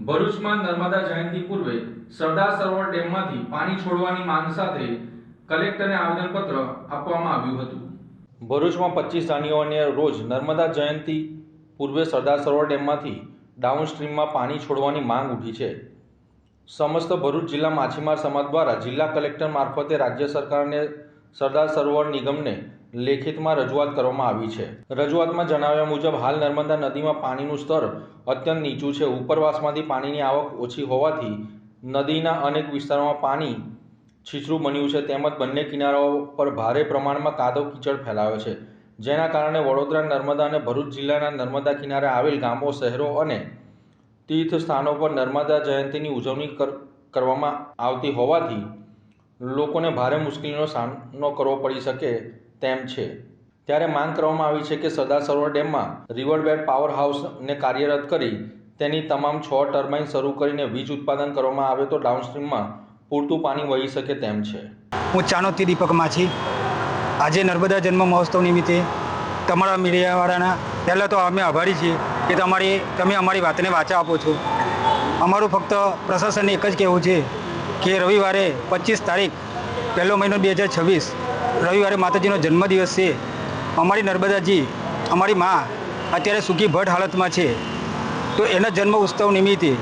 ભરૂચમાં નર્મદા જયંતિ પૂર્વે સરદાર સરોવર ડેમમાંથી પાણી છોડવાની માંગ સાથે કલેક્ટરને આવેદનપત્ર આપવામાં આવ્યું હતું। ભરૂચમાં 25 જાન્યુઆરીના રોજ નર્મદા જયંતિ પૂર્વે સરદાર સરોવર ડેમમાંથી ડાઉનસ્ટ્રીમમાં પાણી છોડવાની માંગ ઉઠી છે। સમસ્ત ભરૂચ જિલ્લા માછીમાર સમાજ દ્વારા જિલ્લા કલેક્ટર મારફતે રાજ્ય સરકારને સરદાર સરોવર નિગમને લેખિતમાં રજૂઆત કરવામાં આવી છે। રજૂઆતમાં જણાવ્યા મુજબ હાલ નર્મદા નદીમાં પાણીનું સ્તર અત્યંત નીચું છે। ઉપરવાસમાંથી પાણીની આવક ઓછી હોવાથી નદીના અનેક વિસ્તારોમાં પાણી છીછરું બન્યું છે, તેમજ બંને કિનારાઓ પર ભારે પ્રમાણમાં કાદવ કીચડ ફેલાયો છે, જેના કારણે વડોદરા, નર્મદા અને ભરૂચ જિલ્લાના નર્મદા કિનારે આવેલ ગામો, શહેરો અને તીર્થ સ્થાનો પર નર્મદા જયંતિની ઉજવણી કરવામાં આવતી હોવાથી લોકોને ભારે મુશ્કેલીનો સામનો કરવો પડી શકે તેમ છે। ત્યારે માંગ કરવામાં આવી છે કે સરદાર સરોવર ડેમમાં રિવરબેડ પાવર હાઉસને કાર્યરત કરી તેની તમામ 6 ટર્બાઇન શરૂ કરીને વીજ ઉત્પાદન કરવામાં આવે તો ડાઉનસ્ટ્રીમમાં પૂરતું પાણી વહી શકે તેમ છે। હું ચાણોદથી દીપક માછી। આજે નર્મદા જન્મ મહોત્સવ નિમિત્તે તમારા મીડિયાવાળાના પહેલાં તો અમે આભારી છીએ કે તમે અમારી વાતને વાચા આપો છો। અમારું ફક્ત પ્રશાસનને એક જ કહેવું છે કે રવિવારે 25 તારીખ 1લો મહિનો 2026 રવિવારે માતાજીનો જન્મદિવસ છે। અમારી નર્મદાજી, અમારી મા અત્યારે સૂકી ભટ્ટ હાલતમાં છે, તો એના જન્મ ઉત્સવ નિમિત્તે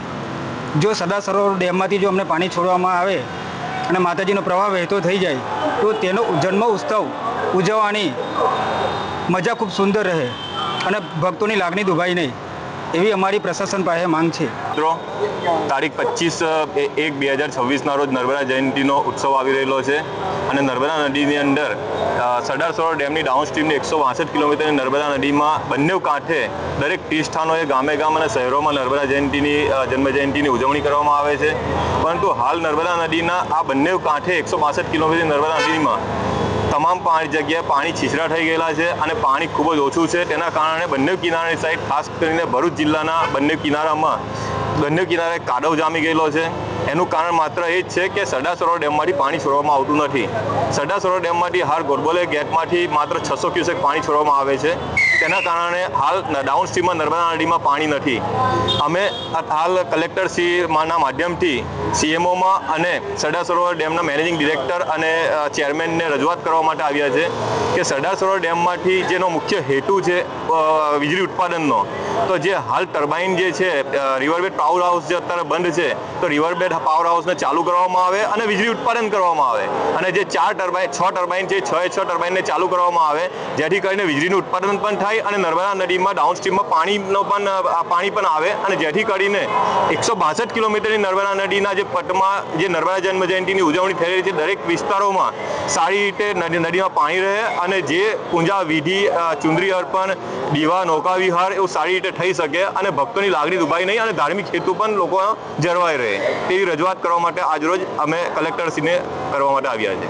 જો સરદાર સરોવર ડેમમાંથી જો અમને પાણી છોડવામાં આવે અને માતાજીનો પ્રવાહ વહેતો થઈ જાય તો તેનો જન્મ ઉત્સવ ઉજવવાની મજા ખૂબ સુંદર રહે અને ભક્તોની લાગણી દુભાય નહીં, એવી અમારી પ્રશાસન પાસે માંગ છે। મિત્રો, તારીખ 25/1/2026ના રોજ નર્મદા જયંતિનો ઉત્સવ આવી રહેલો છે અને નર્મદા નદીની અંદર સરદાર સરોવર ડેમની ડાઉનસ્ટ્રીમની 162 કિલોમીટરની નર્મદા નદીમાં બંને કાંઠે દરેક તીર્થ સ્થાનોએ ગામ અને શહેરોમાં નર્મદા જયંતિની જન્મજયંતિની ઉજવણી કરવામાં આવે છે, પરંતુ હાલ નર્મદા નદીના આ બંને કાંઠે 162 કિલોમીટરની નર્મદા નદીમાં તમામ જગ્યાએ પાણી છીછરા થઈ ગયેલા છે અને પાણી ખૂબ જ ઓછું છે। તેના કારણે બંને કિનારાની સાઈડ, ખાસ કરીને ભરૂચ જિલ્લાના બંને કિનારે કાદવ જામી ગયેલો છે। એનું કારણ માત્ર એ જ છે કે સરદાર સરોવર ડેમમાંથી પાણી છોડવામાં આવતું નથી। સરદાર સરોવર ડેમમાંથી હાલ ગોરબોલે ગેટમાંથી માત્ર 600 ક્યુસેક પાણી છોડવામાં આવે છે, તેના કારણે હાલ ડાઉનસ્ટ્રીમમાં નર્મદા નદીમાં પાણી નથી। અમે હાલ કલેક્ટરશ્રીના માધ્યમથી CMOમાં અને સરદાર સરોવર ડેમના મેનેજિંગ ડિરેક્ટર અને ચેરમેનને રજૂઆત કરવા માટે આવ્યા છે કે સરદાર સરોવર ડેમમાંથી જેનો મુખ્ય હેતુ છે વીજળી ઉત્પાદનનો, તો જે હાલ ટર્બાઇન જે છે રિવરબેડ પાવર હાઉસ જે અત્યારે બંધ છે, તો રિવરબેડ પાવર હાઉસને ચાલુ કરવામાં આવે અને વીજળી ઉત્પાદન કરવામાં આવે અને જે 6 ટર્બાઇન છે 6 ટર્બાઇનને ચાલુ કરવામાં આવે, જેથી કરીને વીજળીનું ઉત્પાદન પણ થાય અને નર્મદા નદીમાં ડાઉનસ્ટ્રીમમાં પાણી પણ આવે અને જેથી કરીને 162 કિલોમીટરની નર્મદા નદીના જે પટમાં જે નર્મદા જન્મ જયંતિની ઉજવણી થઈ રહી છે, દરેક વિસ્તારોમાં સારી રીતે નદીમાં પાણી રહે અને જે પૂજા વિધિ, ચુંદડી અર્પણ, દીવા, નૌકા વિહાર એવું સારી રીતે થઈ શકે અને ભક્તોની લાગણી દુભાય નહીં અને ધાર્મિક હેતુ પણ લોકો જળવાઈ રહે, તેવી રજૂઆત કરવા માટે આજરોજ અમે કલેક્ટરશ્રીને કરવા માટે આવ્યા છે।